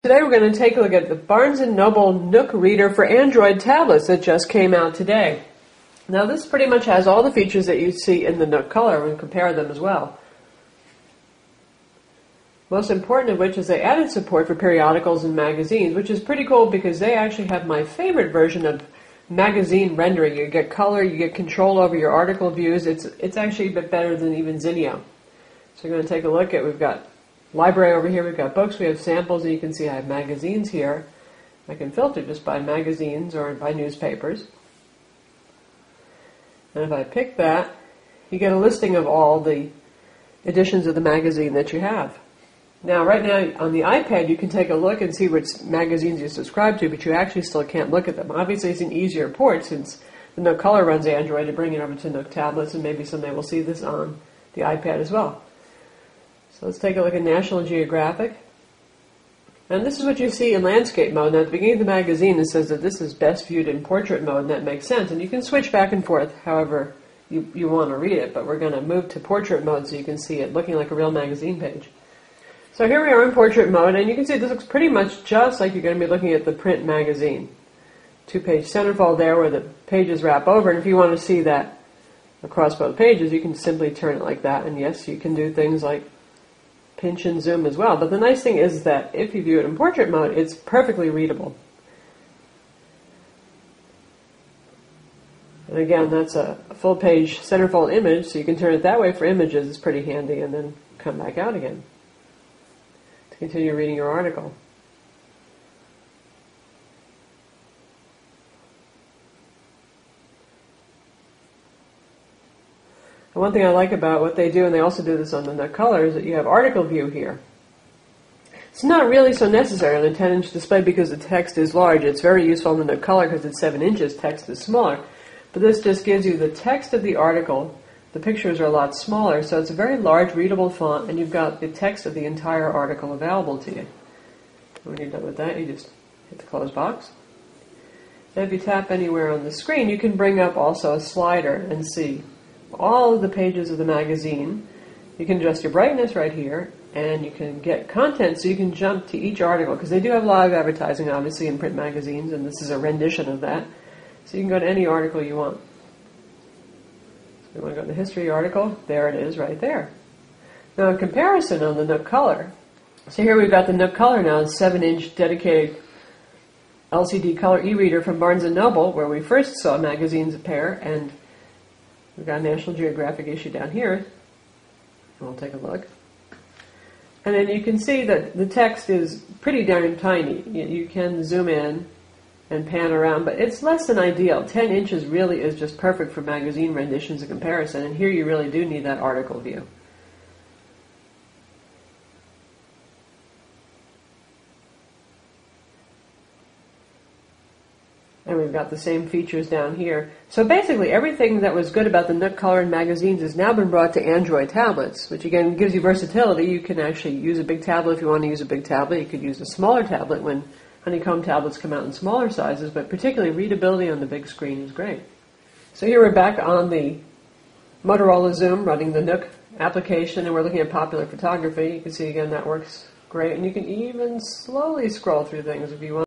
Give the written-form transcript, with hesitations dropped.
Today we're going to take a look at the Barnes Noble Nook Reader for Android tablets that just came out today. Now this pretty much has all the features that you see in the Nook Color. We're going to compare them as well. Most important of which is they added support for periodicals and magazines, which is pretty cool because they actually have my favorite version of magazine rendering. You get color, you get control over your article views. It's actually a bit better than even Zinio. So we're going to take a look at, we've got library over here, we've got books, we have samples, and you can see I have magazines here. I can filter just by magazines or by newspapers. And if I pick that, you get a listing of all the editions of the magazine that you have. Now, right now on the iPad, you can take a look and see which magazines you subscribe to, but you actually still can't look at them. Obviously, it's an easier port since the Nook Color runs Android to bring it over to Nook tablets, and maybe someday we'll see this on the iPad as well. So let's take a look at National Geographic. And this is what you see in landscape mode. Now at the beginning of the magazine it says that this is best viewed in portrait mode, and that makes sense. And you can switch back and forth however you want to read it, but we're going to move to portrait mode so you can see it looking like a real magazine page. So here we are in portrait mode, and you can see this looks pretty much just like you're going to be looking at the print magazine. Two-page centerfold there where the pages wrap over, and if you want to see that across both pages you can simply turn it like that, and yes, you can do things like pinch and zoom as well. But the nice thing is that if you view it in portrait mode, it's perfectly readable. And again, that's a full page centerfold image, so you can turn it that way for images. It's pretty handy, and then come back out again to continue reading your article. And one thing I like about what they do, and they also do this on the Nook Color, is that you have article view here. It's not really so necessary on a 10-inch display because the text is large. It's very useful on the Nook Color because it's 7 inches, text is smaller. But this just gives you the text of the article. The pictures are a lot smaller, so it's a very large, readable font, and you've got the text of the entire article available to you. When you're done with that, you just hit the close box. And if you tap anywhere on the screen, you can bring up also a slider and see all of the pages of the magazine. You can adjust your brightness right here, and you can get content so you can jump to each article, because they do have live advertising obviously in print magazines, and this is a rendition of that. So you can go to any article you want. So we want to go to the history article. There it is right there. Now in comparison on the Nook Color, so here we've got the Nook Color now, a 7-inch dedicated LCD color e-reader from Barnes Noble, where we first saw magazines appear, and we've got a National Geographic issue down here. We'll take a look. And then you can see that the text is pretty darn tiny. You can zoom in and pan around, but it's less than ideal. 10 inches really is just perfect for magazine renditions in comparison, and here you really do need that article view. And we've got the same features down here. So basically everything that was good about the Nook Color and magazines has now been brought to Android tablets, which again gives you versatility. You can actually use a big tablet if you want to use a big tablet. You could use a smaller tablet when honeycomb tablets come out in smaller sizes, but particularly readability on the big screen is great. So here we're back on the Motorola Xoom running the Nook application, and we're looking at popular photography. You can see again that works great, and you can even slowly scroll through things if you want.